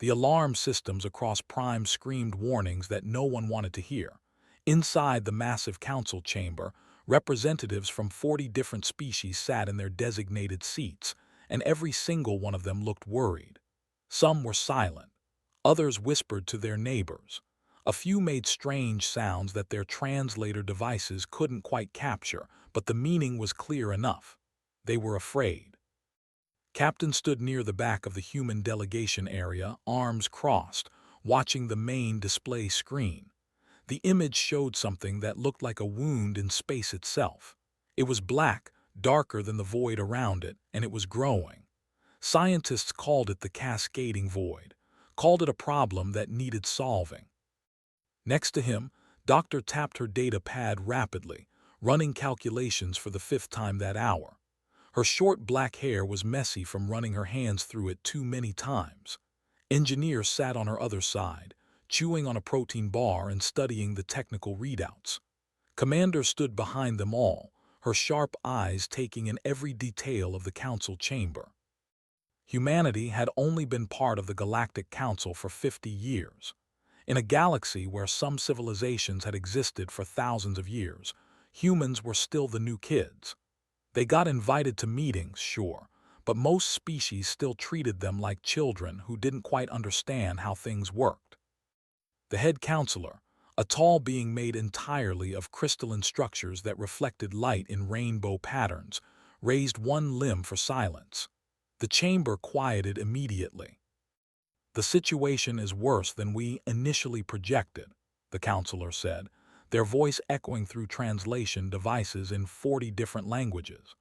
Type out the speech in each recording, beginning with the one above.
The alarm systems across Prime screamed warnings that no one wanted to hear. Inside the massive council chamber, representatives from 40 different species sat in their designated seats, and every single one of them looked worried. Some were silent. Others whispered to their neighbors. A few made strange sounds that their translator devices couldn't quite capture, but the meaning was clear enough. They were afraid. Captain stood near the back of the human delegation area, arms crossed, watching the main display screen. The image showed something that looked like a wound in space itself. It was black, darker than the void around it, and it was growing. Scientists called it the cascading void, called it a problem that needed solving. Next to him, Doctor tapped her data pad rapidly, running calculations for the fifth time that hour. Her short black hair was messy from running her hands through it too many times. Engineer sat on her other side, chewing on a protein bar and studying the technical readouts. Commander stood behind them all, her sharp eyes taking in every detail of the council chamber. Humanity had only been part of the Galactic Council for 50 years. In a galaxy where some civilizations had existed for thousands of years, humans were still the new kids. They got invited to meetings, sure, but most species still treated them like children who didn't quite understand how things worked. The head counselor, a tall being made entirely of crystalline structures that reflected light in rainbow patterns, raised one limb for silence. The chamber quieted immediately. "The situation is worse than we initially projected," the counselor said, their voice echoing through translation devices in 40 different languages.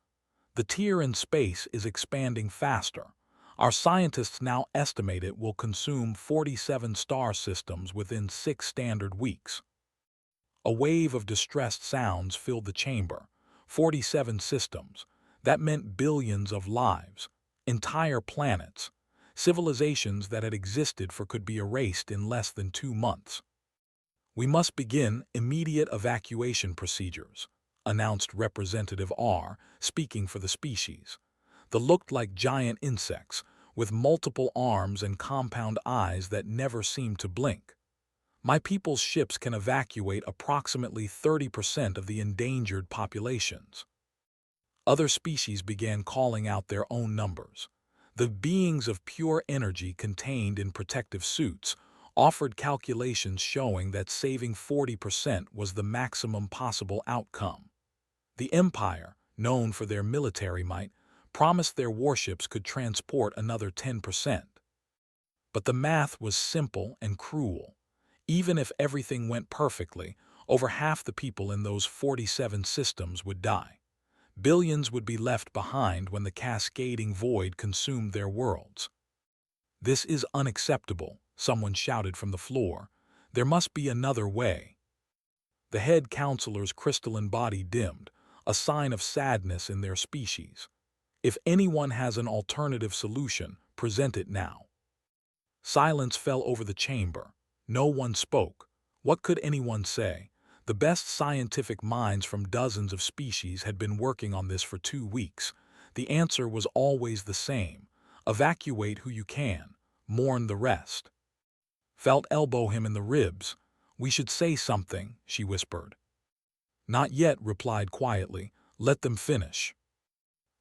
"The tier in space is expanding faster. Our scientists now estimate it will consume 47 star systems within 6 standard weeks." A wave of distressed sounds filled the chamber. 47 systems. That meant billions of lives, entire planets, civilizations that had existed for could be erased in less than 2 months. "We must begin immediate evacuation procedures," announced Representative R, speaking for the species. They looked like giant insects, with multiple arms and compound eyes that never seemed to blink. "My people's ships can evacuate approximately 30% of the endangered populations." Other species began calling out their own numbers. The beings of pure energy contained in protective suits offered calculations showing that saving 40% was the maximum possible outcome. The Empire, known for their military might, promised their warships could transport another 10%. But the math was simple and cruel. Even if everything went perfectly, over half the people in those 47 systems would die. Billions would be left behind when the cascading void consumed their worlds. "This is unacceptable," someone shouted from the floor. "There must be another way." The head counselor's crystalline body dimmed, a sign of sadness in their species. "If anyone has an alternative solution, present it now." Silence fell over the chamber. No one spoke. What could anyone say? The best scientific minds from dozens of species had been working on this for 2 weeks. The answer was always the same: evacuate who you can, mourn the rest. Felt elbow him in the ribs. "We should say something," she whispered. "Not yet," replied quietly. "Let them finish."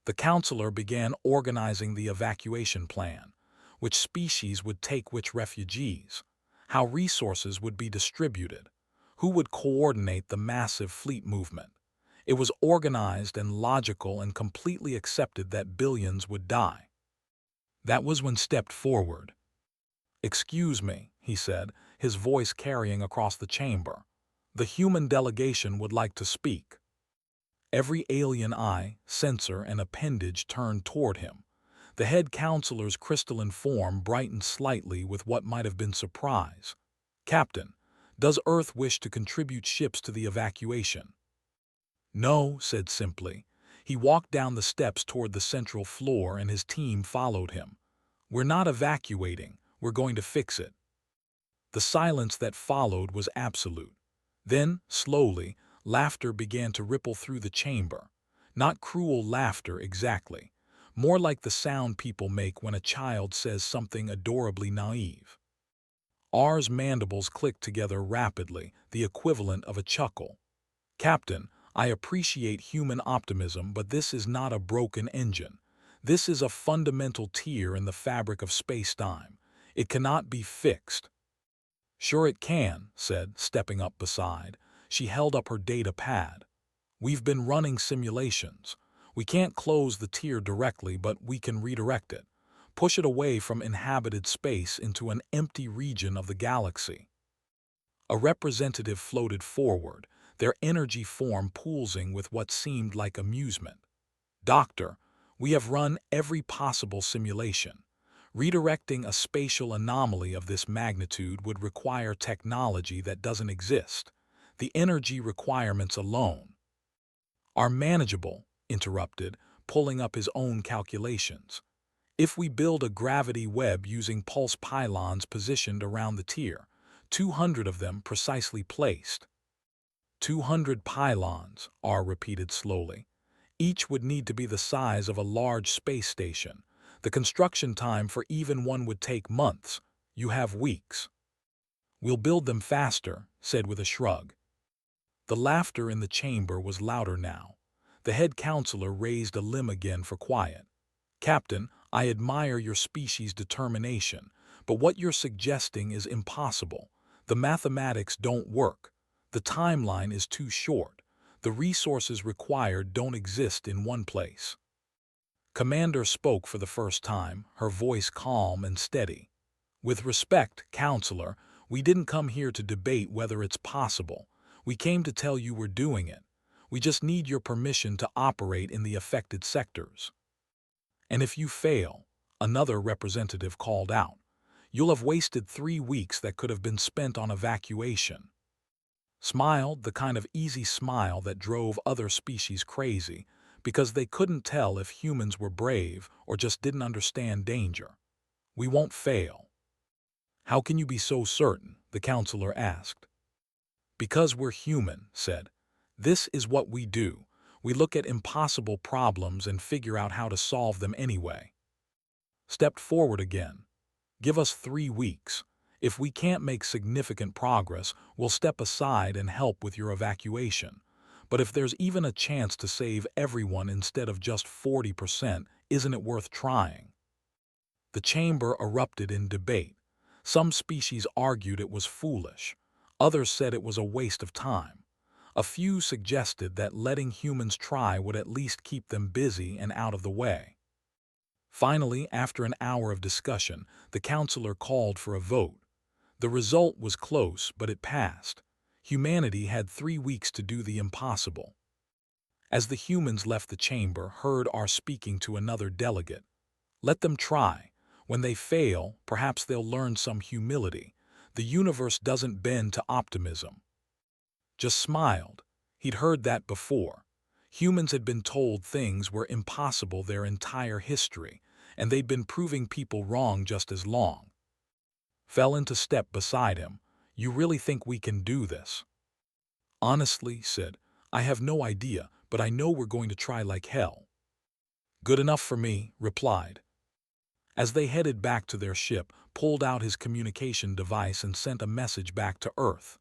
The counselor began organizing the evacuation plan. Which species would take which refugees? How resources would be distributed? Who would coordinate the massive fleet movement? It was organized and logical and completely accepted that billions would die. That was when stepped forward. "Excuse me," he said, his voice carrying across the chamber. "The human delegation would like to speak." Every alien eye, sensor, and appendage turned toward him. The head counselor's crystalline form brightened slightly with what might have been surprise. "Captain, does Earth wish to contribute ships to the evacuation?" "No," said simply. He walked down the steps toward the central floor and his team followed him. "We're not evacuating. We're going to fix it." The silence that followed was absolute. Then, slowly, laughter began to ripple through the chamber. Not cruel laughter exactly. more like the sound people make when a child says something adorably naive. R's mandibles clicked together rapidly, the equivalent of a chuckle. Captain, I appreciate human optimism, but this is not a broken engine. This is a fundamental tear in the fabric of space-time. It cannot be fixed. Sure it can, said, stepping up beside. She held up her data pad. We've been running simulations. We can't close the tier directly, but we can redirect it. Push it away from inhabited space into an empty region of the galaxy. A representative floated forward, their energy form pulsing with what seemed like amusement. Doctor, we have run every possible simulation. Redirecting a spatial anomaly of this magnitude would require technology that doesn't exist. The energy requirements alone are manageable, interrupted, pulling up his own calculations. If we build a gravity web using pulse pylons positioned around the tier, 200 of them precisely placed. 200 pylons, R repeated slowly. Each would need to be the size of a large space station. The construction time for even one would take months. You have weeks. We'll build them faster, said with a shrug. The laughter in the chamber was louder now. The head counselor raised a limb again for quiet. Captain, I admire your species' determination, but what you're suggesting is impossible. The mathematics don't work. The timeline is too short. The resources required don't exist in one place. Commander spoke for the first time, her voice calm and steady. With respect, Counselor, we didn't come here to debate whether it's possible. We came to tell you we're doing it. We just need your permission to operate in the affected sectors. And if you fail, another representative called out, you'll have wasted 3 weeks that could have been spent on evacuation. Smiled, the kind of easy smile that drove other species crazy, because they couldn't tell if humans were brave or just didn't understand danger. We won't fail. How can you be so certain? The counselor asked. Because we're human, said. This is what we do. We look at impossible problems and figure out how to solve them anyway. Stepped forward again. Give us 3 weeks. If we can't make significant progress, we'll step aside and help with your evacuation. But if there's even a chance to save everyone instead of just 40%, isn't it worth trying? The chamber erupted in debate. Some species argued it was foolish. Others said it was a waste of time. A few suggested that letting humans try would at least keep them busy and out of the way. Finally, after an hour of discussion, the counselor called for a vote. The result was close, but it passed. Humanity had 3 weeks to do the impossible. As the humans left the chamber, Herd are speaking to another delegate. Let them try. When they fail, perhaps they'll learn some humility. The universe doesn't bend to optimism. Just smiled. He'd heard that before. Humans had been told things were impossible their entire history, and they'd been proving people wrong just as long. Fell into step beside him. You really think we can do this? Honestly, said, I have no idea, but I know we're going to try like hell. Good enough for me, replied. As they headed back to their ship, pulled out his communication device and sent a message back to Earth.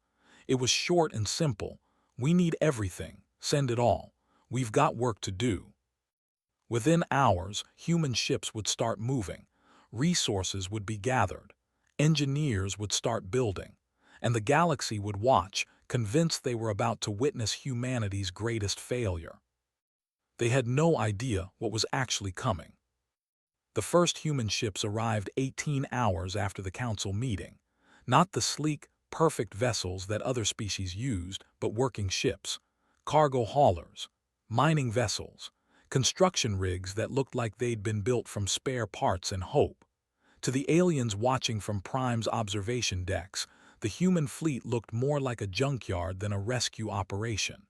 It was short and simple. We need everything. Send it all. We've got work to do. Within hours, human ships would start moving. Resources would be gathered. Engineers would start building. And the galaxy would watch, convinced they were about to witness humanity's greatest failure. They had no idea what was actually coming. The first human ships arrived 18 hours after the council meeting. Not the sleek, perfect vessels that other species used, but working ships, cargo haulers, mining vessels, construction rigs that looked like they'd been built from spare parts and hope. To the aliens watching from Prime's observation decks, the human fleet looked more like a junkyard than a rescue operation.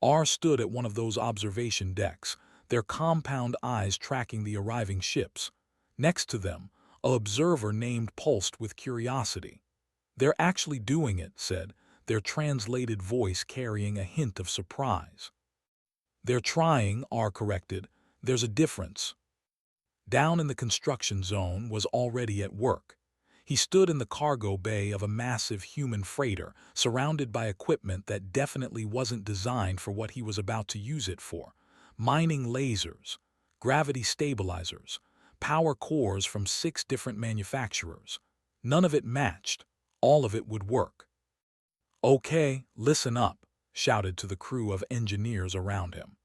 R stood at one of those observation decks, their compound eyes tracking the arriving ships. Next to them, an observer named pulsed with curiosity. They're actually doing it, said, their translated voice carrying a hint of surprise. They're trying, R corrected. There's a difference. down in the construction zone, was already at work. He stood in the cargo bay of a massive human freighter, surrounded by equipment that definitely wasn't designed for what he was about to use it for. Mining lasers, gravity stabilizers, power cores from 6 different manufacturers. None of it matched. All of it would work. "Okay, listen up," shouted to the crew of engineers around him.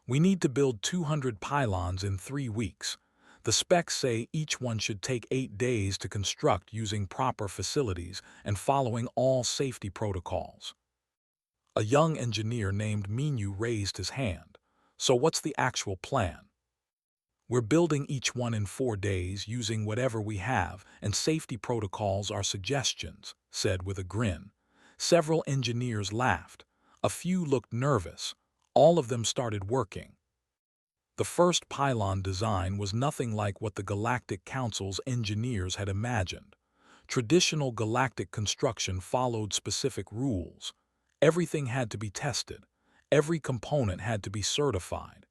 "We need to build 200 pylons in 3 weeks. The specs say each one should take 8 days to construct using proper facilities and following all safety protocols." A young engineer named Minu raised his hand. "So what's the actual plan?" "We're building each one in 4 days using whatever we have, and safety protocols are suggestions," said with a grin. Several engineers laughed. A few looked nervous. All of them started working. The first pylon design was nothing like what the Galactic Council's engineers had imagined. Traditional galactic construction followed specific rules. Everything had to be tested. Every component had to be certified.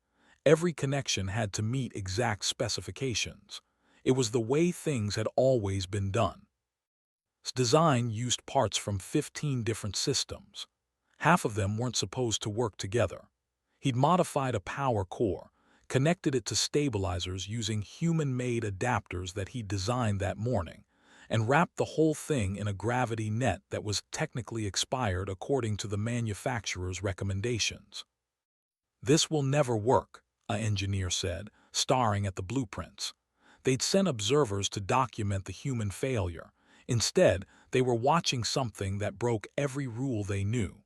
Every connection had to meet exact specifications. It was the way things had always been done. Its design used parts from 15 different systems. Half of them weren't supposed to work together. He'd modified a power core, connected it to stabilizers using human-made adapters that he'd designed that morning, and wrapped the whole thing in a gravity net that was technically expired according to the manufacturer's recommendations. "This will never work," an engineer said, staring at the blueprints. They'd sent observers to document the human failure. Instead, they were watching something that broke every rule they knew.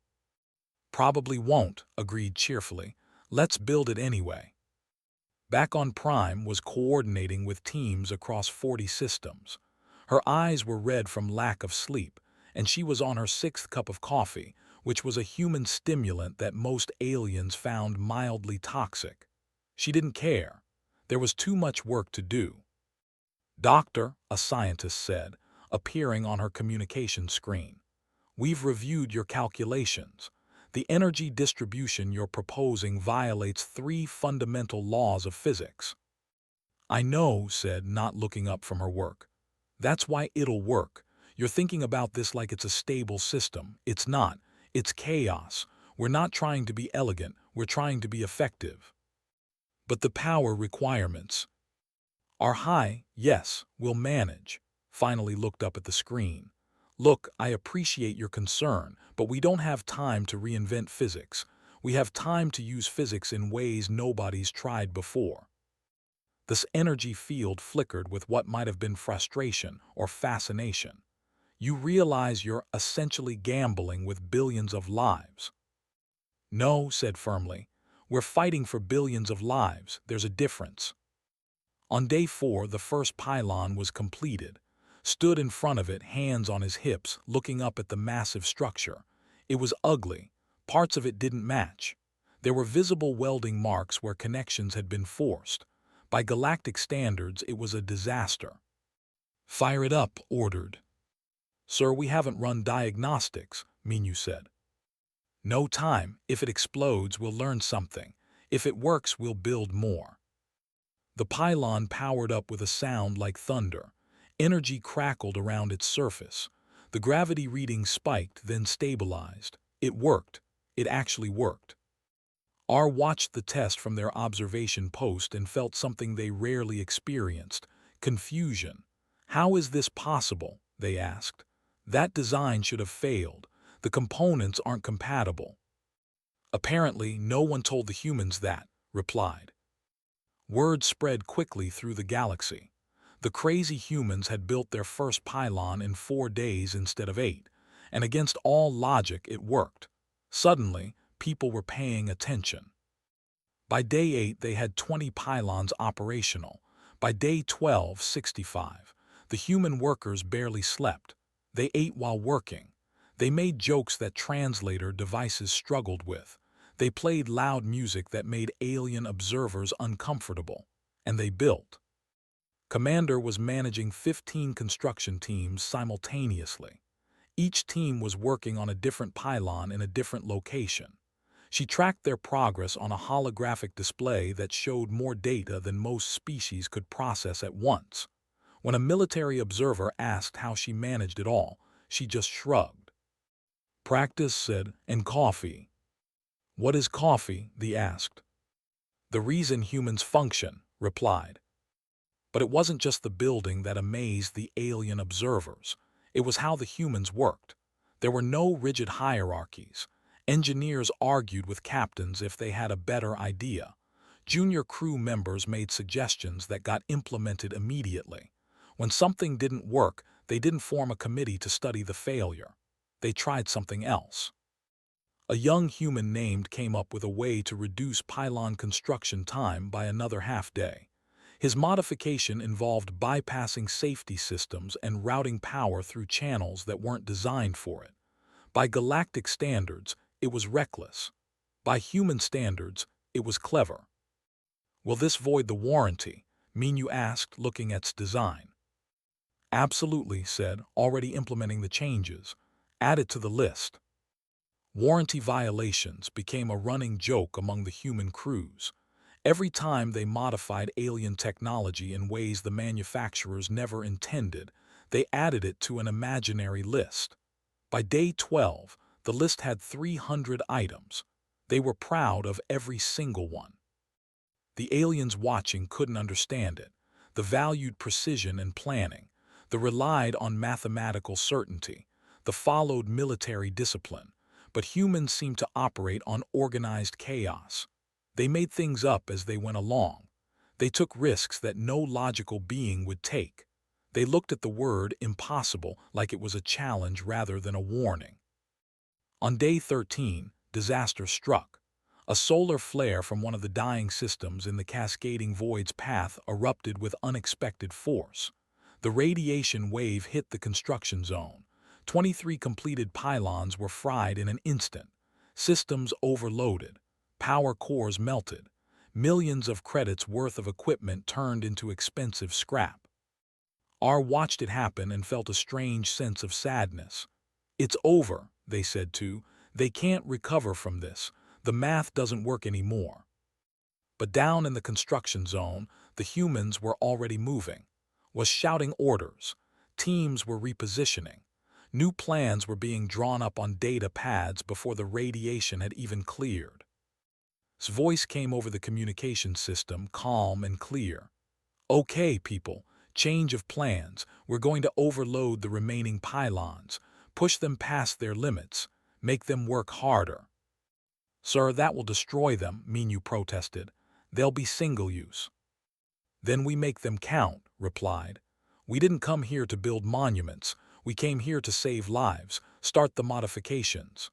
"Probably won't," agreed cheerfully. "Let's build it anyway." Back on Prime was coordinating with teams across 40 systems. Her eyes were red from lack of sleep, and she was on her 6th cup of coffee, which was a human stimulant that most aliens found mildly toxic. She didn't care. There was too much work to do. "Doctor," a scientist said, appearing on her communication screen, "we've reviewed your calculations. The energy distribution you're proposing violates 3 fundamental laws of physics." "I know," said, not looking up from her work. "That's why it'll work. You're thinking about this like it's a stable system. It's not. It's chaos. We're not trying to be elegant. We're trying to be effective." "But the power requirements are high." "Yes, we'll manage." Finally looked up at the screen. "Look, I appreciate your concern, but we don't have time to reinvent physics. We have time to use physics in ways nobody's tried before." This energy field flickered with what might have been frustration or fascination. "You realize you're essentially gambling with billions of lives." "No," said firmly. "We're fighting for billions of lives. There's a difference." On day 4, the first pylon was completed. Stood in front of it, hands on his hips, looking up at the massive structure. It was ugly. Parts of it didn't match. There were visible welding marks where connections had been forced. By galactic standards, it was a disaster. "Fire it up," ordered. "Sir, we haven't run diagnostics," Minu said. "No time. If it explodes, we'll learn something. If it works, we'll build more." The pylon powered up with a sound like thunder. Energy crackled around its surface. The gravity reading spiked, then stabilized. It worked. It actually worked. R watched the test from their observation post and felt something they rarely experienced: confusion. "How is this possible?" they asked. "That design should have failed. The components aren't compatible." "Apparently, no one told the humans that," replied. Word spread quickly through the galaxy. The crazy humans had built their first pylon in 4 days instead of 8, and against all logic it worked. Suddenly, people were paying attention. By day 8, they had 20 pylons operational. By day 12, 65. The human workers barely slept. They ate while working. They made jokes that translator devices struggled with. They played loud music that made alien observers uncomfortable. And they built. Commander was managing 15 construction teams simultaneously. Each team was working on a different pylon in a different location. She tracked their progress on a holographic display that showed more data than most species could process at once. When a military observer asked how she managed it all, she just shrugged. Practice, said, and coffee. What is coffee? They asked. The reason humans function, replied. But it wasn't just the building that amazed the alien observers. It was how the humans worked. There were no rigid hierarchies. Engineers argued with captains if they had a better idea. Junior crew members made suggestions that got implemented immediately. When something didn't work, they didn't form a committee to study the failure. They tried something else. A young human named came up with a way to reduce pylon construction time by another half-day. His modification involved bypassing safety systems and routing power through channels that weren't designed for it. By galactic standards, it was reckless. By human standards, it was clever. Will this void the warranty? Minu asked, looking at its design. Absolutely, said, already implementing the changes. Add it to the list. Warranty violations became a running joke among the human crews. Every time they modified alien technology in ways the manufacturers never intended, they added it to an imaginary list. By day 12, the list had 300 items. They were proud of every single one. The aliens watching couldn't understand it. The valued precision and planning. The relied on mathematical certainty. The followed military discipline. But humans seemed to operate on organized chaos. They made things up as they went along. They took risks that no logical being would take. They looked at the word impossible like it was a challenge rather than a warning. On day 13, disaster struck. A solar flare from one of the dying systems in the cascading void's path erupted with unexpected force. The radiation wave hit the construction zone. 23 completed pylons were fried in an instant. Systems overloaded. Power cores melted. Millions of credits worth of equipment turned into expensive scrap. R watched it happen and felt a strange sense of sadness. It's over, they said too. They can't recover from this. The math doesn't work anymore. But down in the construction zone, the humans were already moving, was shouting orders. Teams were repositioning. New plans were being drawn up on data pads before the radiation had even cleared. His voice came over the communication system, calm and clear. Okay, people, change of plans. We're going to overload the remaining pylons, push them past their limits, make them work harder. Sir, that will destroy them, Minu protested. They'll be single-use. Then we make them count, replied. We didn't come here to build monuments. We came here to save lives, start the modifications.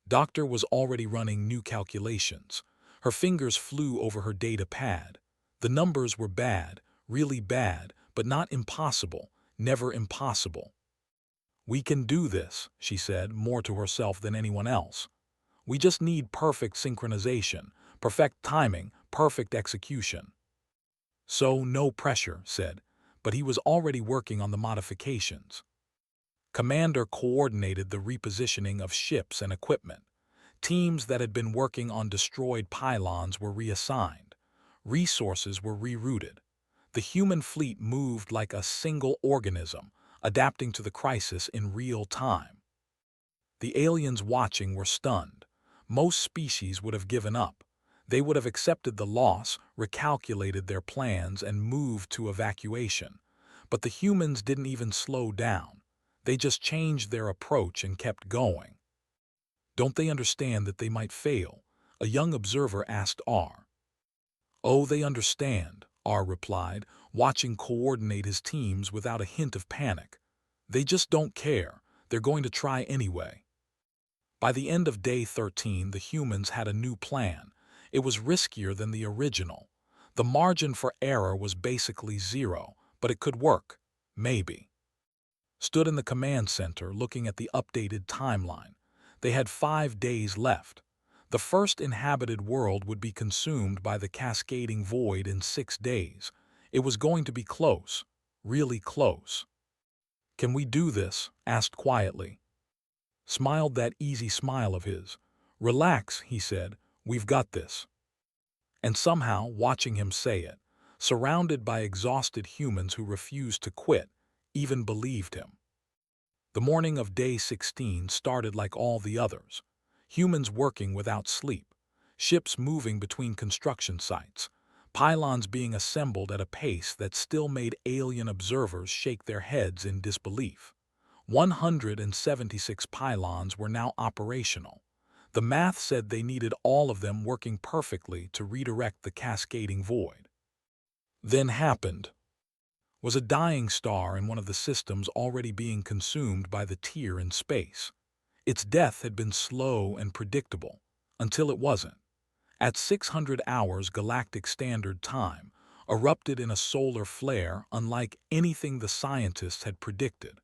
Doctor was already running new calculations. Her fingers flew over her data pad. The numbers were bad, really bad, but not impossible, never impossible. We can do this, she said, more to herself than anyone else. We just need perfect synchronization, perfect timing, perfect execution. So no pressure, said, but he was already working on the modifications. Commander coordinated the repositioning of ships and equipment. Teams that had been working on destroyed pylons were reassigned. Resources were rerouted. The human fleet moved like a single organism, adapting to the crisis in real time. The aliens watching were stunned. Most species would have given up. They would have accepted the loss, recalculated their plans, and moved to evacuation. But the humans didn't even slow down. They just changed their approach and kept going. Don't they understand that they might fail? A young observer asked R. Oh, they understand, R replied, watching coordinate his teams without a hint of panic. They just don't care. They're going to try anyway. By the end of day 13, the humans had a new plan. It was riskier than the original. The margin for error was basically zero, but it could work. Maybe. Stood in the command center looking at the updated timeline. They had 5 days left. The first inhabited world would be consumed by the cascading void in 6 days. It was going to be close, really close. Can we do this? Asked quietly. Smiled that easy smile of his. "Relax," he said, "we've got this." And somehow, watching him say it, surrounded by exhausted humans who refused to quit, even believed him. The morning of day 16 started like all the others. Humans working without sleep, ships moving between construction sites, pylons being assembled at a pace that still made alien observers shake their heads in disbelief. 176 pylons were now operational. The math said they needed all of them working perfectly to redirect the cascading void. Then happened. Was a dying star in one of the systems already being consumed by the tear in space. Its death had been slow and predictable, until it wasn't. At 600 hours Galactic Standard Time, erupted in a solar flare unlike anything the scientists had predicted.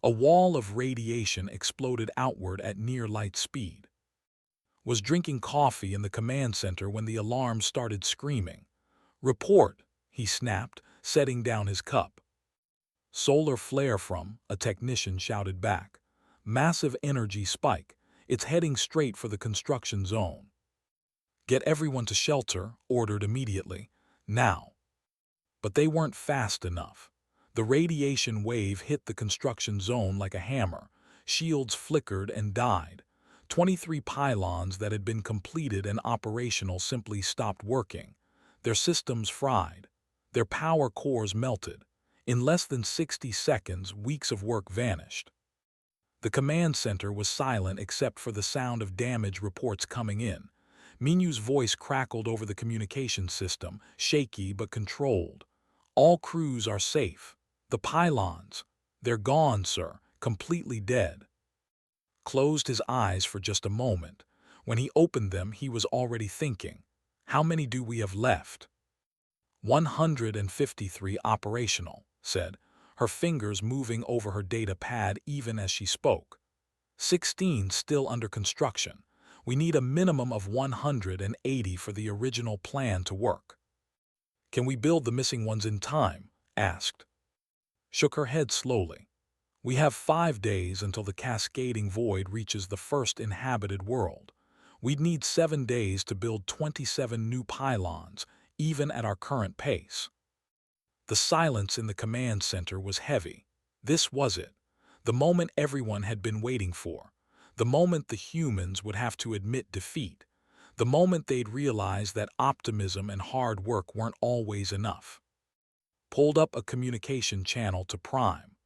A wall of radiation exploded outward at near light speed. Was drinking coffee in the command center when the alarm started screaming. "Report," he snapped, setting down his cup. "Solar flare from," a technician shouted back. "Massive energy spike. It's heading straight for the construction zone." "Get everyone to shelter," ordered immediately. "Now." But they weren't fast enough. The radiation wave hit the construction zone like a hammer. Shields flickered and died. 23 pylons that had been completed and operational simply stopped working. Their systems fried. Their power cores melted. In less than 60 seconds, weeks of work vanished. The command center was silent except for the sound of damage reports coming in. Minu's voice crackled over the communication system, shaky but controlled. "All crews are safe. The pylons, they're gone, sir, completely dead." Closed his eyes for just a moment. When he opened them, he was already thinking, "How many do we have left?" 153 operational, said, her fingers moving over her data pad even as she spoke. 16 still under construction. We need a minimum of 180 for the original plan to work. "Can we build the missing ones in time?" asked. Shook her head slowly. "We have 5 days until the cascading void reaches the first inhabited world. We'd need 7 days to build 27 new pylons, even at our current pace." The silence in the command center was heavy. This was it. The moment everyone had been waiting for. The moment the humans would have to admit defeat. The moment they'd realize that optimism and hard work weren't always enough. Pulled up a communication channel to Prime.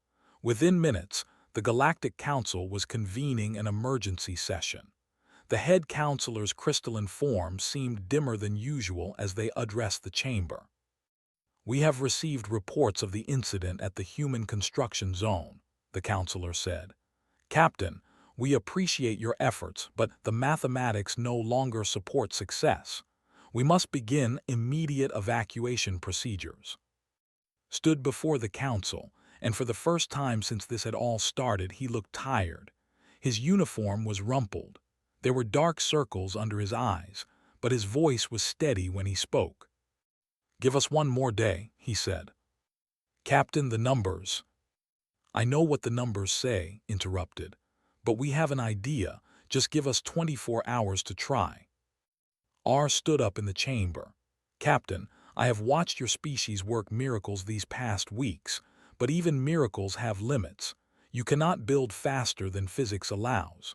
Within minutes, the Galactic Council was convening an emergency session. The head counselor's crystalline form seemed dimmer than usual as they addressed the chamber. "We have received reports of the incident at the human construction zone," the counselor said. "Captain, we appreciate your efforts, but the mathematics no longer support success. We must begin immediate evacuation procedures." Stood before the council, and for the first time since this had all started, he looked tired. His uniform was rumpled. There were dark circles under his eyes, but his voice was steady when he spoke. "Give us 1 more day," he said. "Captain, the numbers—" "I know what the numbers say," interrupted. "But we have an idea. Just give us 24 hours to try." R stood up in the chamber. "Captain, I have watched your species work miracles these past weeks, but even miracles have limits. You cannot build faster than physics allows."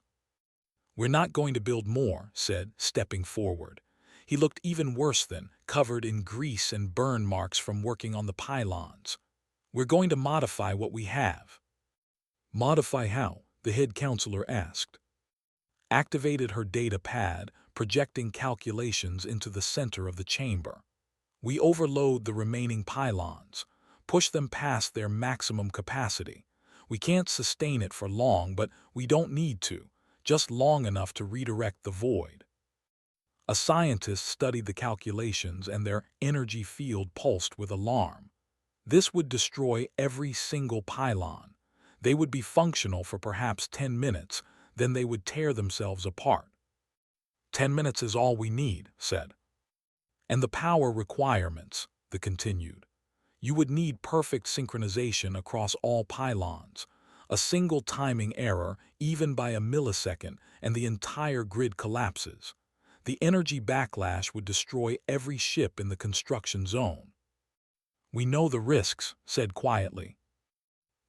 "We're not going to build more," said, stepping forward. He looked even worse than, covered in grease and burn marks from working on the pylons. "We're going to modify what we have." "Modify how?" the head counselor asked. Activated her data pad, projecting calculations into the center of the chamber. "We overload the remaining pylons, push them past their maximum capacity. We can't sustain it for long, but we don't need to, just long enough to redirect the void." A scientist studied the calculations and their energy field pulsed with alarm. This would destroy every single pylon. They would be functional for perhaps 10 minutes, then they would tear themselves apart. "10 minutes is all we need," said. "And the power requirements," the continued. "You would need perfect synchronization across all pylons. A single timing error, even by a millisecond, and the entire grid collapses. The energy backlash would destroy every ship in the construction zone. "We know the risks," said quietly.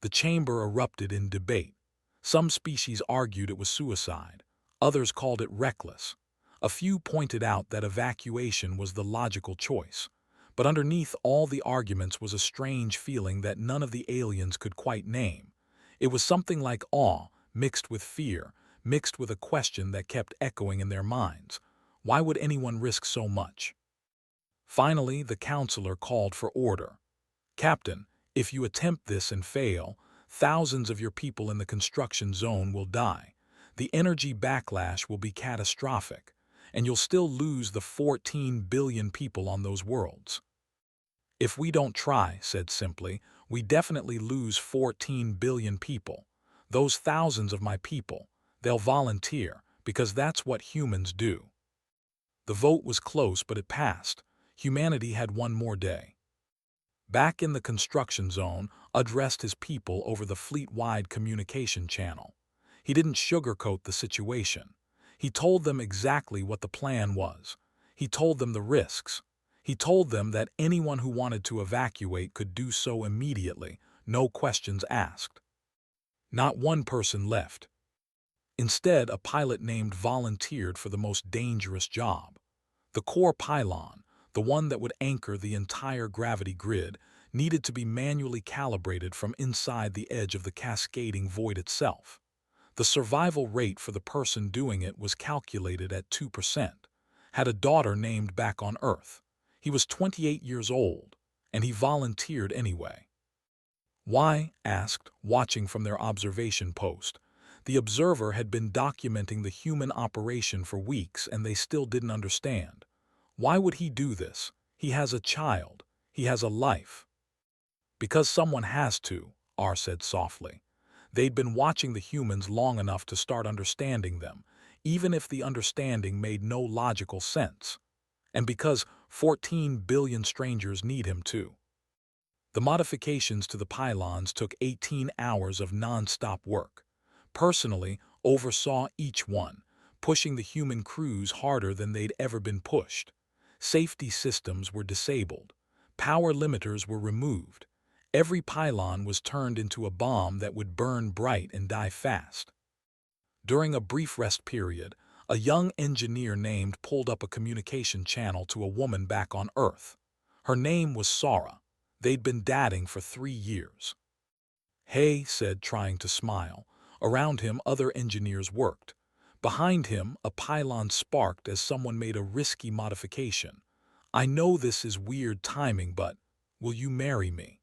The chamber erupted in debate. Some species argued it was suicide. Others called it reckless. A few pointed out that evacuation was the logical choice. But underneath all the arguments was a strange feeling that none of the aliens could quite name. It was something like awe, mixed with fear, mixed with a question that kept echoing in their minds. Why would anyone risk so much? Finally, the counselor called for order. "Captain, if you attempt this and fail, thousands of your people in the construction zone will die. The energy backlash will be catastrophic, and you'll still lose the 14 billion people on those worlds." "If we don't try," said simply, "we definitely lose 14 billion people. Those thousands of my people, they'll volunteer, because that's what humans do." The vote was close, but it passed. Humanity had one more day. Back in the construction zone, addressed his people over the fleet-wide communication channel. He didn't sugarcoat the situation. He told them exactly what the plan was. He told them the risks. He told them that anyone who wanted to evacuate could do so immediately, no questions asked. Not one person left. Instead, a pilot named volunteered for the most dangerous job. The core pylon, the one that would anchor the entire gravity grid, needed to be manually calibrated from inside the edge of the cascading void itself. The survival rate for the person doing it was calculated at 2%. Had a daughter named back on Earth. He was 28 years old, and he volunteered anyway. "Why?" asked, watching from their observation post. The observer had been documenting the human operation for weeks, and they still didn't understand. Why would he do this? He has a child. He has a life. "Because someone has to," R said softly. They'd been watching the humans long enough to start understanding them, even if the understanding made no logical sense. And because 14 billion strangers need him too. The modifications to the pylons took 18 hours of non-stop work. Personally, oversaw each one, pushing the human crews harder than they'd ever been pushed. Safety systems were disabled. Power limiters were removed. Every pylon was turned into a bomb that would burn bright and die fast. During a brief rest period, a young engineer named pulled up a communication channel to a woman back on Earth. Her name was Sarah. They'd been dating for 3 years. "Hey," said, trying to smile. Around him, other engineers worked. Behind him, a pylon sparked as someone made a risky modification. "I know this is weird timing, but will you marry me?"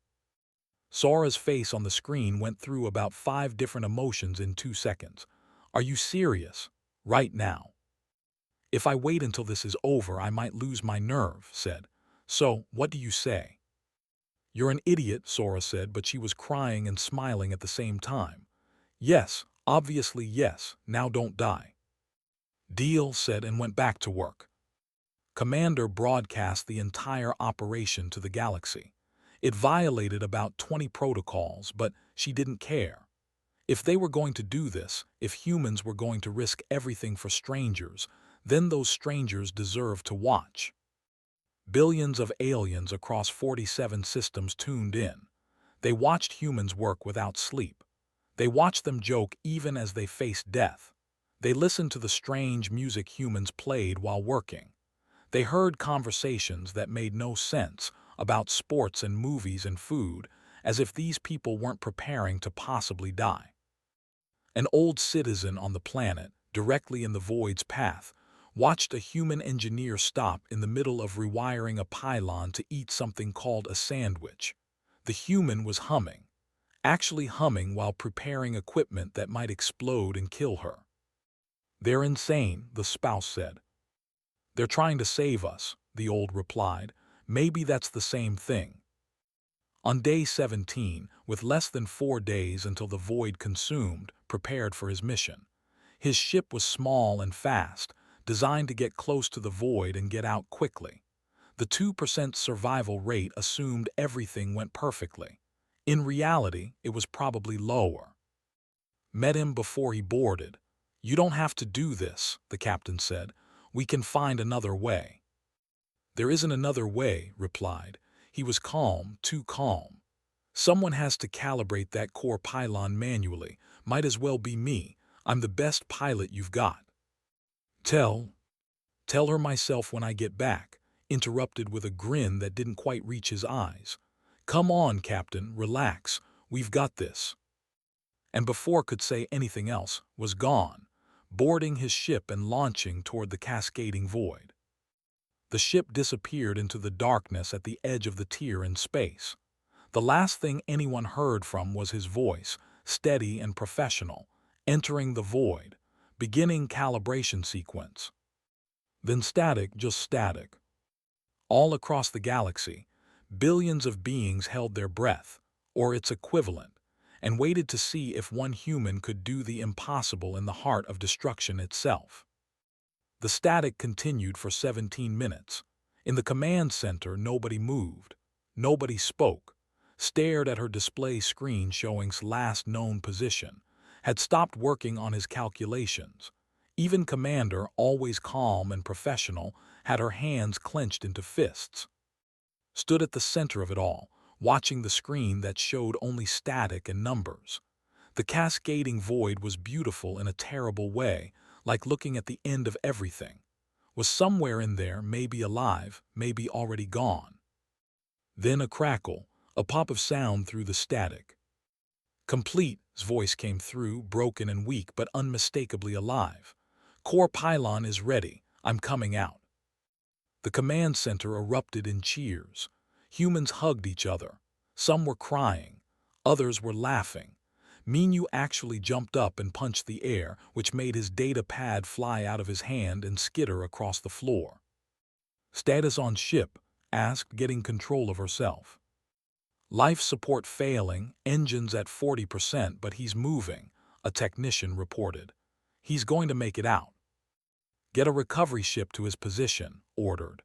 Sora's face on the screen went through about 5 different emotions in 2 seconds. "Are you serious? Right now?" "If I wait until this is over, I might lose my nerve," said. "So, what do you say?" "You're an idiot," Sora said, but she was crying and smiling at the same time. "Yes, obviously yes, now don't die." "Deal," said, and went back to work. Commander broadcast the entire operation to the galaxy. It violated about 20 protocols, but she didn't care. If they were going to do this, if humans were going to risk everything for strangers, then those strangers deserved to watch. Billions of aliens across 47 systems tuned in. They watched humans work without sleep. They watched them joke even as they faced death. They listened to the strange music humans played while working. They heard conversations that made no sense about sports and movies and food, as if these people weren't preparing to possibly die. An old citizen on the planet, directly in the void's path, watched a human engineer stop in the middle of rewiring a pylon to eat something called a sandwich. The human was humming, actually humming while preparing equipment that might explode and kill her. "They're insane," the spouse said. "They're trying to save us," the old replied. "Maybe that's the same thing." On day 17, with less than 4 days until the void consumed, prepared for his mission. His ship was small and fast, designed to get close to the void and get out quickly. The 2% survival rate assumed everything went perfectly. In reality, it was probably lower. Met him before he boarded. "You don't have to do this," the captain said. "We can find another way." "There isn't another way," replied. He was calm, too calm. "Someone has to calibrate that core pylon manually. Might as well be me. I'm the best pilot you've got." Tell her myself when I get back," interrupted with a grin that didn't quite reach his eyes. "Come on, Captain, relax. We've got this." And before could say anything else, was gone, boarding his ship and launching toward the cascading void. The ship disappeared into the darkness at the edge of the tier in space. The last thing anyone heard from was his voice, steady and professional, entering the void, beginning calibration sequence. Then static, just static. All across the galaxy, billions of beings held their breath, or its equivalent, and waited to see if one human could do the impossible in the heart of destruction itself. The static continued for 17 minutes. In the command center, nobody moved. Nobody spoke, stared at her display screen showing last known position, had stopped working on his calculations. Even Commander, always calm and professional, had her hands clenched into fists. Stood at the center of it all, watching the screen that showed only static and numbers. The cascading void was beautiful in a terrible way, like looking at the end of everything. Was somewhere in there, maybe alive, maybe already gone. Then a crackle, a pop of sound through the static. "Complete," his voice came through, broken and weak but unmistakably alive. "Core pylon is ready. I'm coming out." The command center erupted in cheers. Humans hugged each other. Some were crying. Others were laughing. Minu actually jumped up and punched the air, which made his data pad fly out of his hand and skitter across the floor. "Status on ship?" asked, getting control of herself. "Life support failing, engines at 40%, but he's moving," a technician reported. "He's going to make it out." "Get a recovery ship to his position," ordered.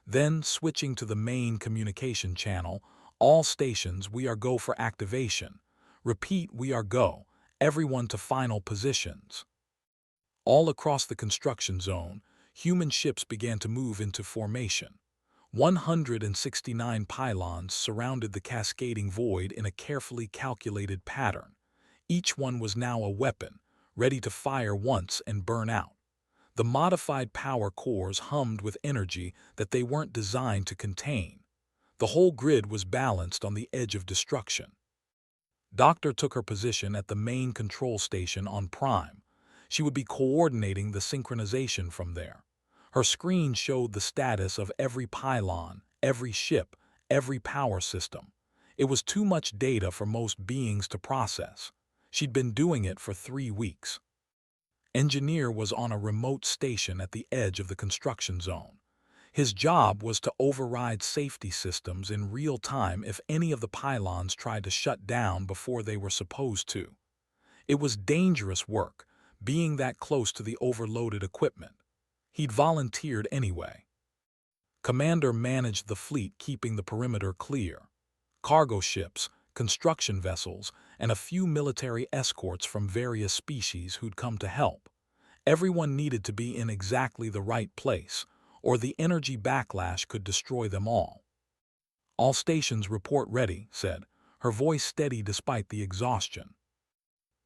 Then, switching to the main communication channel, "All stations, we are go for activation. Repeat, we are go. Everyone to final positions." All across the construction zone, human ships began to move into formation. 169 pylons surrounded the cascading void in a carefully calculated pattern. Each one was now a weapon, ready to fire once and burn out. The modified power cores hummed with energy that they weren't designed to contain. The whole grid was balanced on the edge of destruction. Doctor took her position at the main control station on Prime. She would be coordinating the synchronization from there. Her screen showed the status of every pylon, every ship, every power system. It was too much data for most beings to process. She'd been doing it for 3 weeks. Engineer was on a remote station at the edge of the construction zone. His job was to override safety systems in real time if any of the pylons tried to shut down before they were supposed to. It was dangerous work, being that close to the overloaded equipment. He'd volunteered anyway. Commander managed the fleet, keeping the perimeter clear. Cargo ships, construction vessels, and a few military escorts from various species who'd come to help. Everyone needed to be in exactly the right place, or the energy backlash could destroy them all. "All stations report ready," said, her voice steady despite the exhaustion.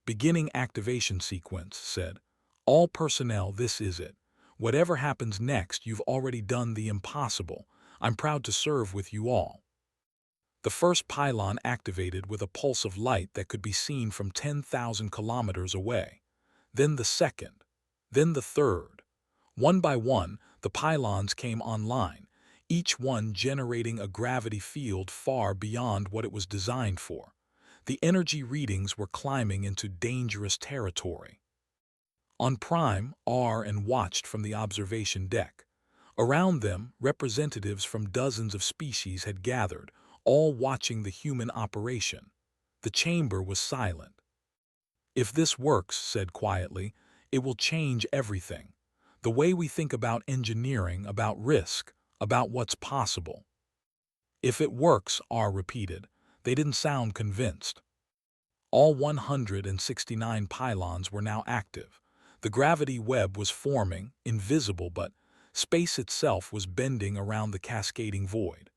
"Beginning activation sequence," said. "All personnel, this is it. Whatever happens next, you've already done the impossible. I'm proud to serve with you all." The first pylon activated with a pulse of light that could be seen from 10,000 kilometers away. Then the second. Then the third. One by one, the pylons came online, each one generating a gravity field far beyond what it was designed for. The energy readings were climbing into dangerous territory. On Prime, R and watched from the observation deck. Around them, representatives from dozens of species had gathered, all watching the human operation. The chamber was silent. "If this works," said quietly, "it will change everything. The way we think about engineering, about risk, about what's possible." "If it works," R repeated. They didn't sound convinced. All 169 pylons were now active. The gravity web was forming, invisible, but space itself was bending around the cascading void.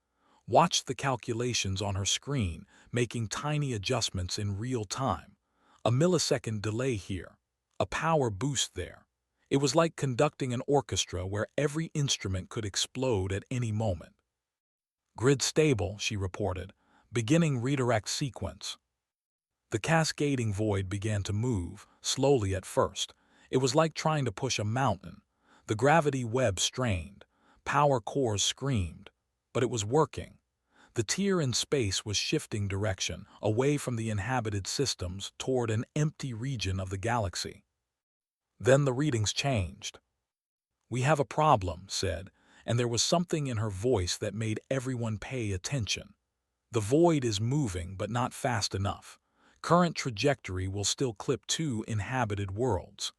Watched the calculations on her screen, making tiny adjustments in real time. A millisecond delay here, a power boost there. It was like conducting an orchestra where every instrument could explode at any moment. Grid stable, she reported. Beginning redirect sequence. The cascading void began to move, slowly at first. It was like trying to push a mountain. The gravity web strained. Power cores screamed. But it was working. The tier in space was shifting direction, away from the inhabited systems toward an empty region of the galaxy. Then the readings changed. "We have a problem," said, and there was something in her voice that made everyone pay attention. "The void is moving, but not fast enough. Current trajectory will still clip 2 inhabited worlds."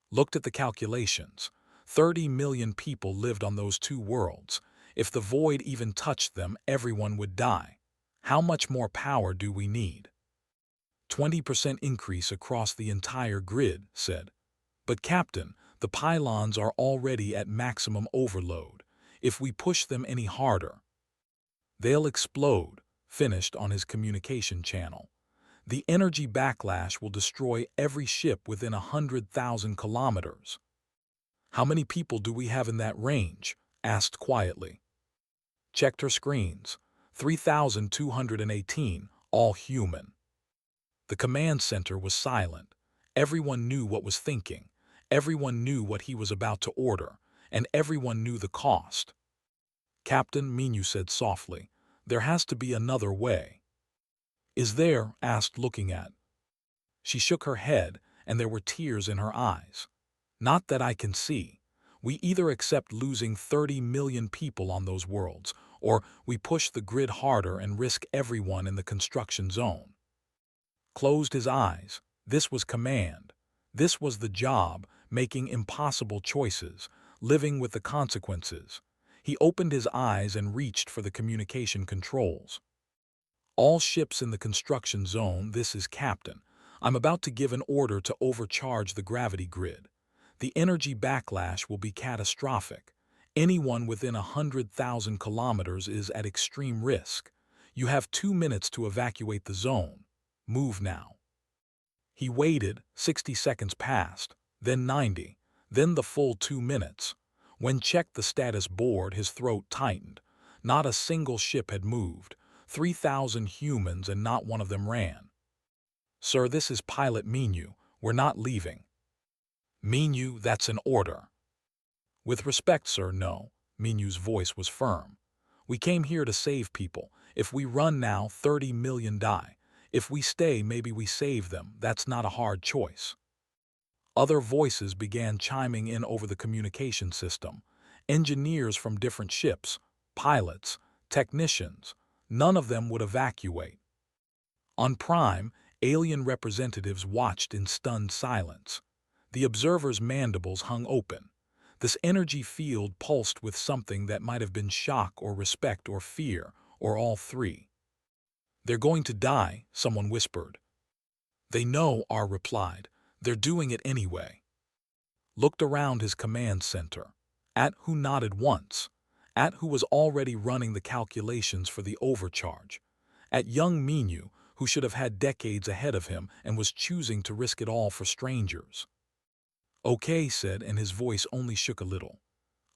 Looked at the calculations. 30 million people lived on those 2 worlds. If the void even touched them, everyone would die. How much more power do we need? 20% increase across the entire grid, said. But Captain, the pylons are already at maximum overload. If we push them any harder, they'll explode, finished on his communication channel. The energy backlash will destroy every ship within 100,000 kilometers. "How many people do we have in that range?" asked quietly. Checked her screens. 3,218, all human. The command center was silent. Everyone knew what was thinking. Everyone knew what he was about to order. And everyone knew the cost. "Captain," Minu said softly, "there has to be another way." "Is there?" asked, looking at. She shook her head, and there were tears in her eyes. "Not that I can see. We either accept losing 30 million people on those worlds, or we push the grid harder and risk everyone in the construction zone." Closed his eyes. This was command. This was the job, making impossible choices, living with the consequences. He opened his eyes and reached for the communication controls. "All ships in the construction zone, this is Captain. I'm about to give an order to overcharge the gravity grid. The energy backlash will be catastrophic. Anyone within 100,000 kilometers is at extreme risk. You have 2 minutes to evacuate the zone. Move now." He waited. 60 seconds passed, then 90, then the full 2 minutes. When checked the status board, his throat tightened. Not a single ship had moved. 3,000 humans, and not one of them ran. "Sir, this is Pilot Minu. We're not leaving." "Minu, that's an order." "With respect, sir, no." Minu's voice was firm. "We came here to save people. If we run now, 30 million die. If we stay, maybe we save them. That's not a hard choice." Other voices began chiming in over the communication system. Engineers from different ships, pilots, technicians. None of them would evacuate. On Prime, alien representatives watched in stunned silence. The observers' mandibles hung open. This energy field pulsed with something that might have been shock or respect or fear, or all three. "They're going to die," someone whispered. "They know," R replied. "They're doing it anyway." Looked around his command center. At who nodded once. At who was already running the calculations for the overcharge. At young Minu, who should have had decades ahead of him and was choosing to risk it all for strangers. "Okay," said, and his voice only shook a little.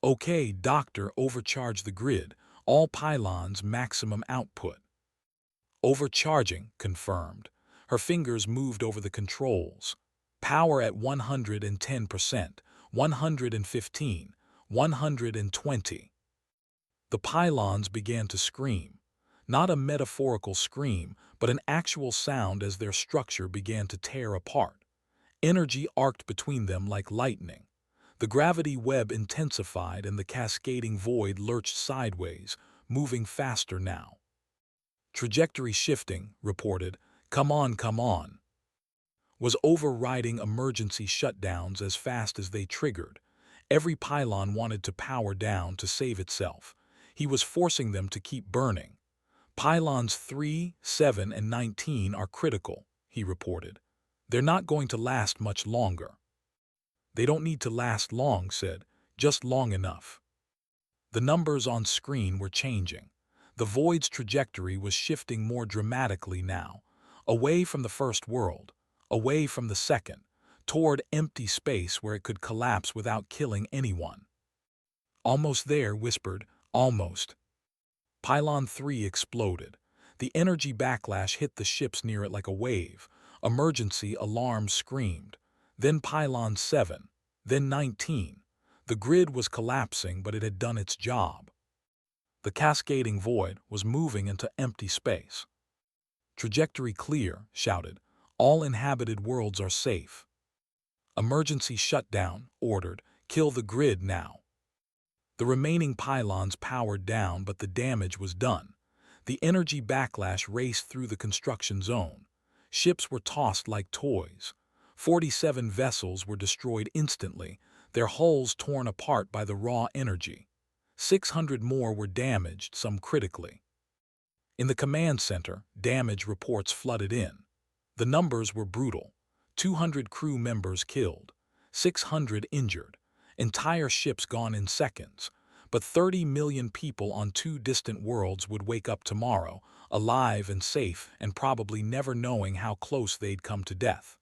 "Okay, doctor, overcharge the grid. All pylons, maximum output." "Overcharging," confirmed. Her fingers moved over the controls. "Power at 110%, 115, 120. The pylons began to scream. Not a metaphorical scream, but an actual sound as their structure began to tear apart. Energy arced between them like lightning. The gravity web intensified and the cascading void lurched sideways, moving faster now. "Trajectory shifting," reported. Come on," was overriding emergency shutdowns as fast as they triggered. Every pylon wanted to power down to save itself. He was forcing them to keep burning. "Pylons 3, 7, and 19 are critical," he reported. "They're not going to last much longer." "They don't need to last long," said, "just long enough." The numbers on screen were changing. The void's trajectory was shifting more dramatically now, away from the first world, away from the second, toward empty space where it could collapse without killing anyone. "Almost there," whispered, "almost." Pylon 3 exploded. The energy backlash hit the ships near it like a wave. Emergency alarms screamed. Then Pylon 7, then 19. The grid was collapsing, but it had done its job. The cascading void was moving into empty space. "Trajectory clear," shouted. "All inhabited worlds are safe." "Emergency shutdown," ordered. "Kill the grid now." The remaining pylons powered down, but the damage was done. The energy backlash raced through the construction zone. Ships were tossed like toys. 47 vessels were destroyed instantly, their hulls torn apart by the raw energy. 600 more were damaged, some critically. In the command center, damage reports flooded in. The numbers were brutal. 200 crew members killed, 600 injured, entire ships gone in seconds. But 30 million people on 2 distant worlds would wake up tomorrow, alive and safe, and probably never knowing how close they'd come to death.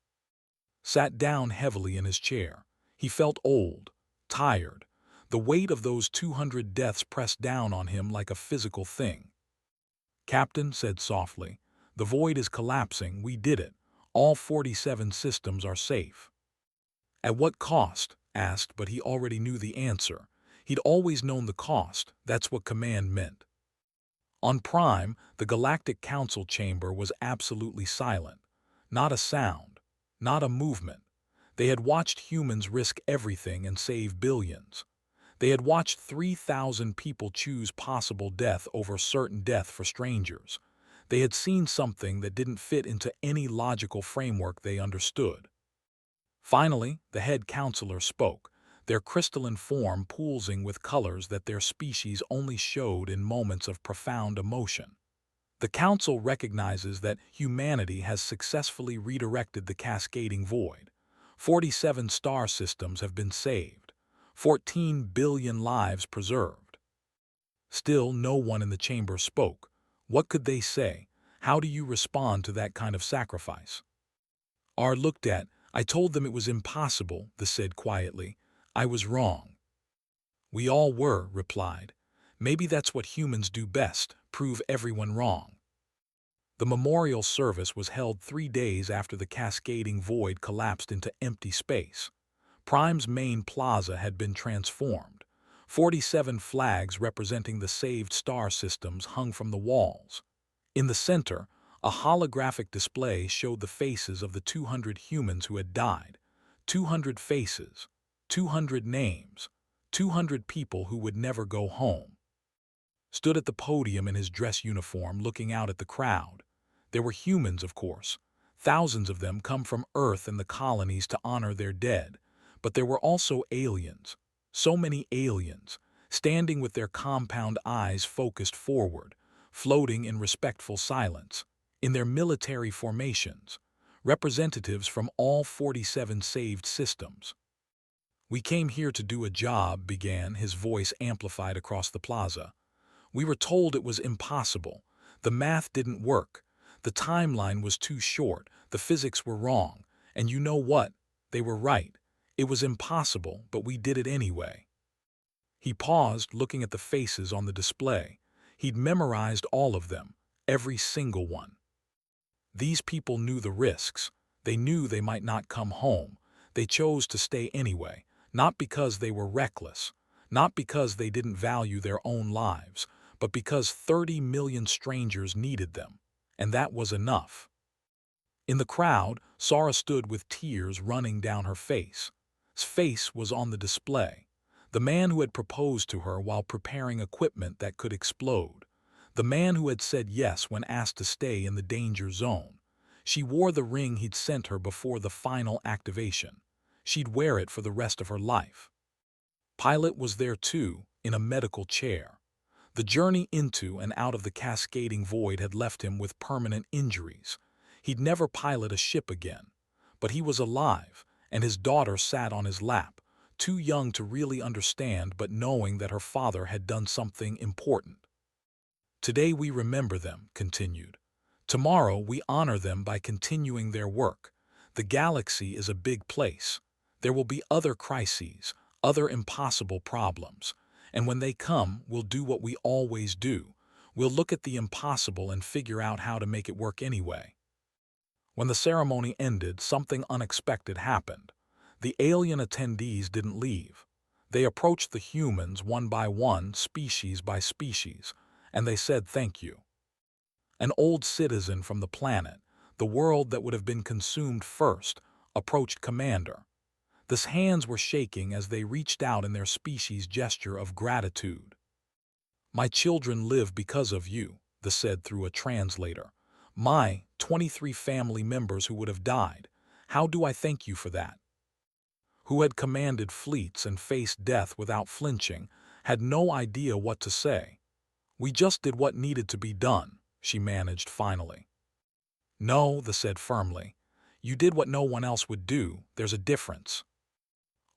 Sat down heavily in his chair. He felt old, tired. The weight of those 200 deaths pressed down on him like a physical thing. "Captain," said softly, "the void is collapsing. We did it. All 47 systems are safe." "At what cost?" asked, but he already knew the answer. He'd always known the cost. That's what command meant. On Prime, the Galactic Council chamber was absolutely silent. Not a sound. Not a movement. They had watched humans risk everything and save billions. They had watched 3,000 people choose possible death over certain death for strangers. They had seen something that didn't fit into any logical framework they understood. Finally, the head counselor spoke, their crystalline form pulsing with colors that their species only showed in moments of profound emotion. "The Council recognizes that humanity has successfully redirected the cascading void. 47 star systems have been saved. 14 billion lives preserved." Still, no one in the chamber spoke. What could they say? How do you respond to that kind of sacrifice? R looked at. "I told them it was impossible," the said quietly. "I was wrong." "We all were," replied. "Maybe that's what humans do best, prove everyone wrong." The memorial service was held 3 days after the cascading void collapsed into empty space. Prime's main plaza had been transformed. 47 flags representing the saved star systems hung from the walls. In the center, a holographic display showed the faces of the 200 humans who had died. 200 faces, 200 names, 200 people who would never go home. Stood at the podium in his dress uniform looking out at the crowd. There were humans, of course. Thousands of them come from Earth and the colonies to honor their dead. But there were also aliens. So many aliens, standing with their compound eyes focused forward, floating in respectful silence, in their military formations, representatives from all 47 saved systems. "We came here to do a job," began, his voice amplified across the plaza. "We were told it was impossible. The math didn't work. The timeline was too short. The physics were wrong. And you know what? They were right. It was impossible, but we did it anyway." He paused, looking at the faces on the display. He'd memorized all of them, every single one. These people knew the risks. They knew they might not come home. They chose to stay anyway, not because they were reckless, not because they didn't value their own lives, but because 30 million strangers needed them. And that was enough. In the crowd, Sara stood with tears running down her face. His face was on the display. The man who had proposed to her while preparing equipment that could explode. The man who had said yes when asked to stay in the danger zone. She wore the ring he'd sent her before the final activation. She'd wear it for the rest of her life. Pilot was there too, in a medical chair. The journey into and out of the cascading void had left him with permanent injuries. He'd never pilot a ship again. But he was alive, and his daughter sat on his lap, too young to really understand but knowing that her father had done something important. Today we remember them, continued. Tomorrow we honor them by continuing their work. The galaxy is a big place. There will be other crises, other impossible problems. And when they come, we'll do what we always do. We'll look at the impossible and figure out how to make it work anyway. When the ceremony ended, something unexpected happened. The alien attendees didn't leave. They approached the humans one by one, species by species, and they said thank you. An old citizen from the planet, the world that would have been consumed first, approached Commander. His hands were shaking as they reached out in their species' gesture of gratitude. My children live because of you, they said through a translator. My 23 family members who would have died. How do I thank you for that? Who had commanded fleets and faced death without flinching, had no idea what to say. We just did what needed to be done, she managed finally. No, they said firmly. You did what no one else would do. There's a difference.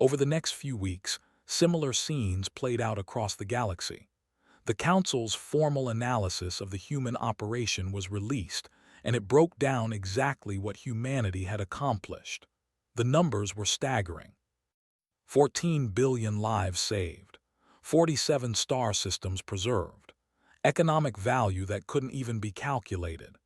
Over the next few weeks, similar scenes played out across the galaxy. The Council's formal analysis of the human operation was released, and it broke down exactly what humanity had accomplished. The numbers were staggering. 14 billion lives saved, 47 star systems preserved, economic value that couldn't even be calculated,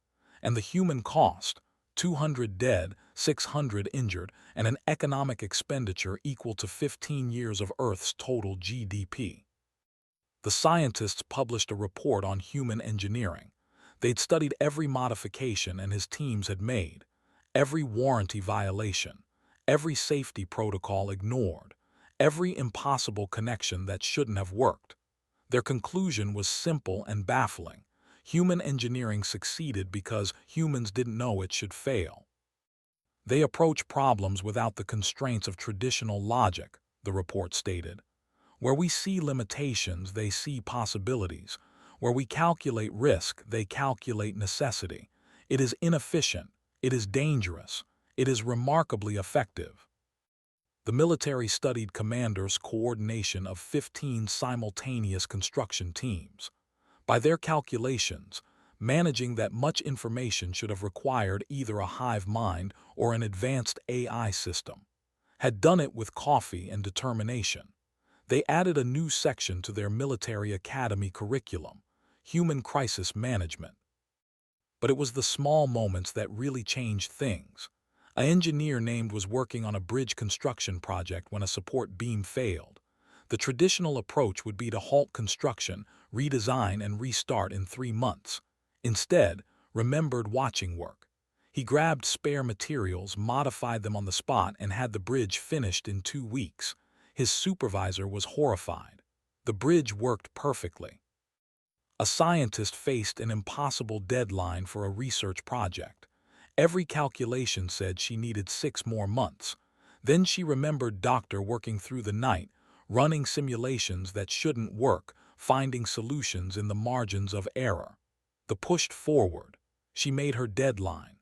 and the human cost, 200 dead, 600 injured, and an economic expenditure equal to 15 years of Earth's total GDP. The scientists published a report on human engineering. They'd studied every modification and his teams had made, every warranty violation, every safety protocol ignored, every impossible connection that shouldn't have worked. Their conclusion was simple and baffling. Human engineering succeeded because humans didn't know it should fail. They approach problems without the constraints of traditional logic, the report stated. Where we see limitations, they see possibilities. Where we calculate risk, they calculate necessity. It is inefficient. It is dangerous. It is remarkably effective. The military studied Commander's coordination of 15 simultaneous construction teams. By their calculations, managing that much information should have required either a hive mind or an advanced AI system. Had done it with coffee and determination. They added a new section to their military academy curriculum, Human Crisis Management. But it was the small moments that really changed things. An engineer named was working on a bridge construction project when a support beam failed. The traditional approach would be to halt construction, redesign, and restart in 3 months. Instead, remembered watching work. He grabbed spare materials, modified them on the spot, and had the bridge finished in 2 weeks. His supervisor was horrified. The bridge worked perfectly. A scientist faced an impossible deadline for a research project. Every calculation said she needed 6 more months. Then she remembered doctor working through the night, running simulations that shouldn't work, finding solutions in the margins of error. The pushed forward. She made her deadline.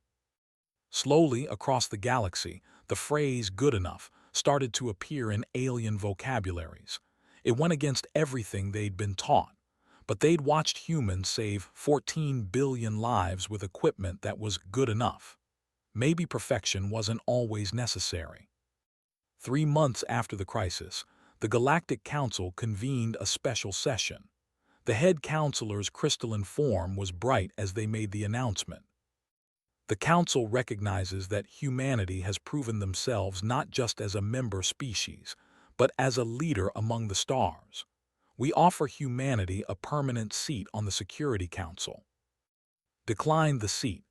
Slowly, across the galaxy, the phrase good enough started to appear in alien vocabularies. It went against everything they'd been taught. But they'd watched humans save 14 billion lives with equipment that was good enough. Maybe perfection wasn't always necessary. 3 months after the crisis, the Galactic Council convened a special session. The head counselor's crystalline form was bright as they made the announcement. The Council recognizes that humanity has proven themselves not just as a member species, but as a leader among the stars. We offer humanity a permanent seat on the Security Council. Declined the seat.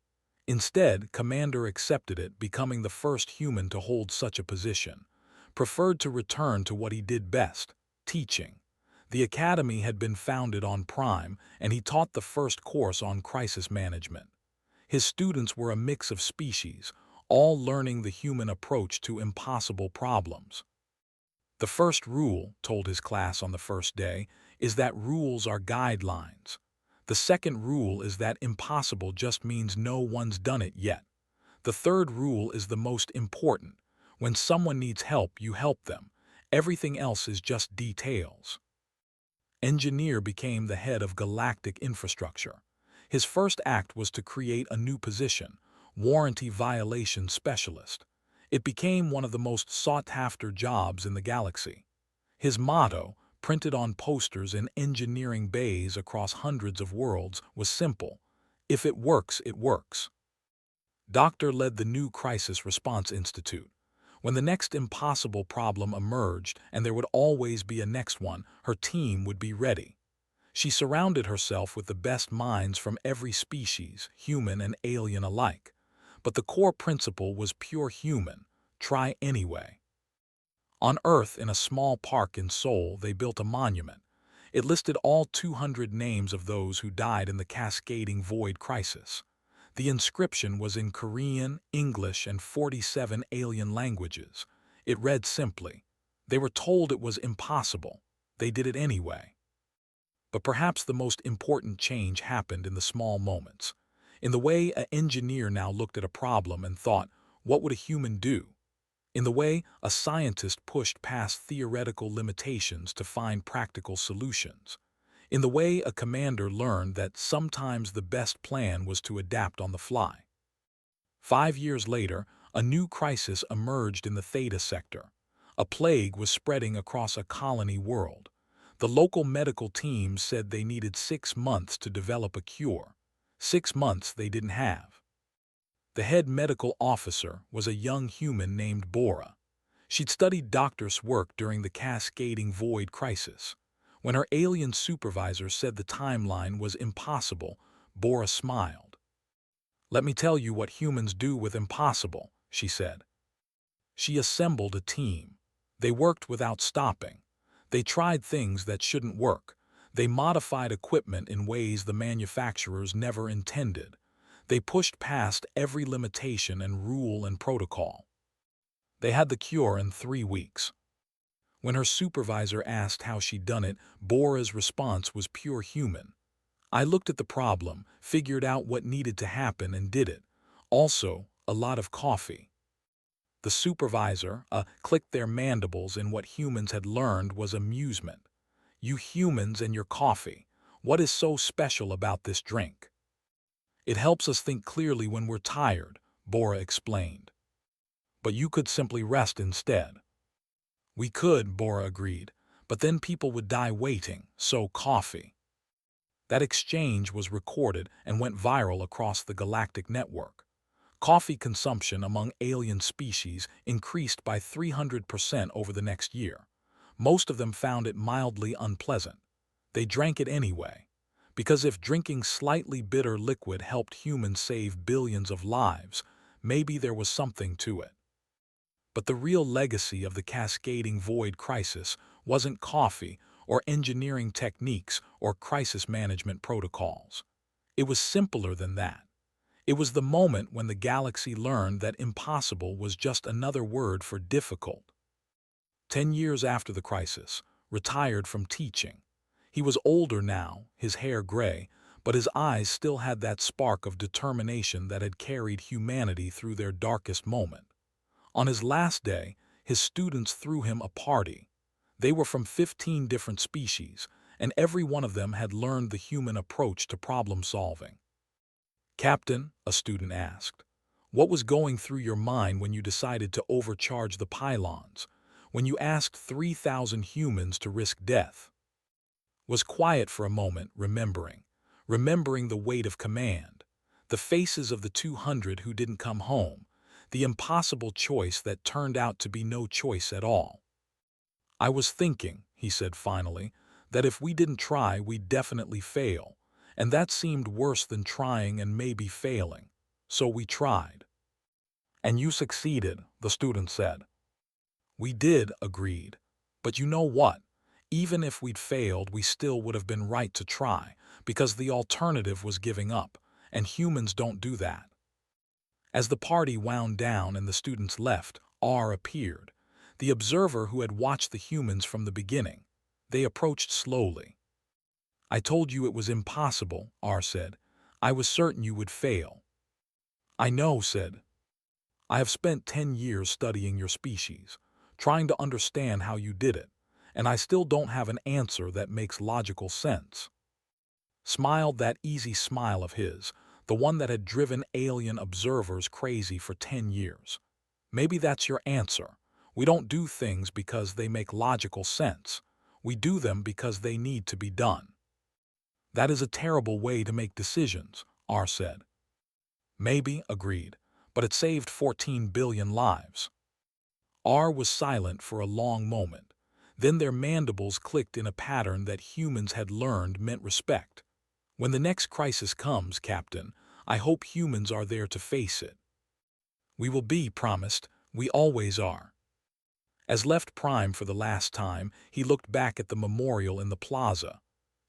Instead, Commander accepted it, becoming the first human to hold such a position. Preferred to return to what he did best, teaching. The Academy had been founded on Prime, and he taught the first course on crisis management. His students were a mix of species, all learning the human approach to impossible problems. The first rule, told his class on the first day, is that rules are guidelines. The second rule is that impossible just means no one's done it yet. The third rule is the most important. When someone needs help, you help them. Everything else is just details. Engineer became the head of Galactic Infrastructure. His first act was to create a new position, Warranty Violation Specialist. It became one of the most sought-after jobs in the galaxy. His motto, printed on posters in engineering bays across hundreds of worlds, was simple: if it works, it works. Doctor led the new Crisis Response Institute. When the next impossible problem emerged, and there would always be a next one, her team would be ready. She surrounded herself with the best minds from every species, human and alien alike. But the core principle was pure human: try anyway. On Earth, in a small park in Seoul, they built a monument. It listed all 200 names of those who died in the cascading void crisis. The inscription was in Korean, English, and 47 alien languages. It read simply: they were told it was impossible. They did it anyway. But perhaps the most important change happened in the small moments. In the way an engineer now looked at a problem and thought, what would a human do? In the way a scientist pushed past theoretical limitations to find practical solutions. In the way a commander learned that sometimes the best plan was to adapt on the fly. 5 years later, a new crisis emerged in the Theta sector. A plague was spreading across a colony world. The local medical team said they needed 6 months to develop a cure. 6 months they didn't have. The head medical officer was a young human named Bora. She'd studied doctor's work during the cascading void crisis. When her alien supervisor said the timeline was impossible, Bora smiled. "Let me tell you what humans do with impossible," she said. She assembled a team. They worked without stopping. They tried things that shouldn't work. They modified equipment in ways the manufacturers never intended. They pushed past every limitation and rule and protocol. They had the cure in 3 weeks. When her supervisor asked how she'd done it, Bora's response was pure human. "I looked at the problem, figured out what needed to happen, and did it. Also, a lot of coffee." The supervisor clicked their mandibles in what humans had learned was amusement. "You humans and your coffee. What is so special about this drink?" "It helps us think clearly when we're tired," Bora explained. "But you could simply rest instead." "We could," Bora agreed, "but then people would die waiting, so coffee." That exchange was recorded and went viral across the galactic network. Coffee consumption among alien species increased by 300% over the next year. Most of them found it mildly unpleasant. They drank it anyway. Because if drinking slightly bitter liquid helped humans save billions of lives, maybe there was something to it. But the real legacy of the cascading void crisis wasn't coffee or engineering techniques or crisis management protocols. It was simpler than that. It was the moment when the galaxy learned that impossible was just another word for difficult. 10 years after the crisis, retired from teaching. He was older now, his hair gray, but his eyes still had that spark of determination that had carried humanity through their darkest moment. On his last day, his students threw him a party. They were from 15 different species, and every one of them had learned the human approach to problem solving. "Captain," a student asked, "what was going through your mind when you decided to overcharge the pylons, when you asked 3,000 humans to risk death?" Was quiet for a moment, remembering the weight of command, the faces of the 200 who didn't come home, the impossible choice that turned out to be no choice at all. "I was thinking," he said finally, "that if we didn't try, we'd definitely fail, and that seemed worse than trying and maybe failing. So we tried." "And you succeeded," the student said. "We did," agreed. "But you know what? Even if we'd failed, we still would have been right to try, because the alternative was giving up, and humans don't do that." As the party wound down and the students left, R appeared, the observer who had watched the humans from the beginning. They approached slowly. "I told you it was impossible," R said. "I was certain you would fail." "I know," said I have spent 10 years studying your species, trying to understand how you did it, and I still don't have an answer that makes logical sense. Smiled that easy smile of his, the one that had driven alien observers crazy for 10 years. Maybe that's your answer. We don't do things because they make logical sense. We do them because they need to be done. That is a terrible way to make decisions, R said. Maybe, agreed, but it saved 14 billion lives. R was silent for a long moment. Then their mandibles clicked in a pattern that humans had learned meant respect. When the next crisis comes, Captain, I hope humans are there to face it. We will be, promised. We always are. As left Prime for the last time, he looked back at the memorial in the plaza.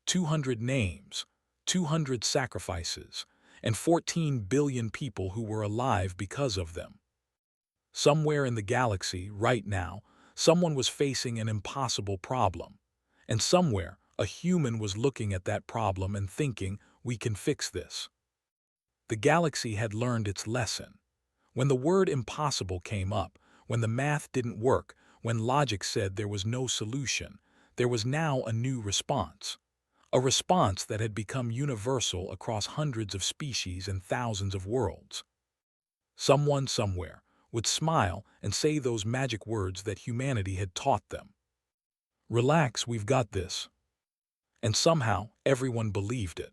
200 names, 200 sacrifices, and 14 billion people who were alive because of them. Somewhere in the galaxy, right now, someone was facing an impossible problem. And somewhere, a human was looking at that problem and thinking, we can fix this. The galaxy had learned its lesson. When the word impossible came up, when the math didn't work, when logic said there was no solution, there was now a new response. A response that had become universal across hundreds of species and thousands of worlds. Someone somewhere would smile and say those magic words that humanity had taught them. Relax, we've got this. And somehow, everyone believed it.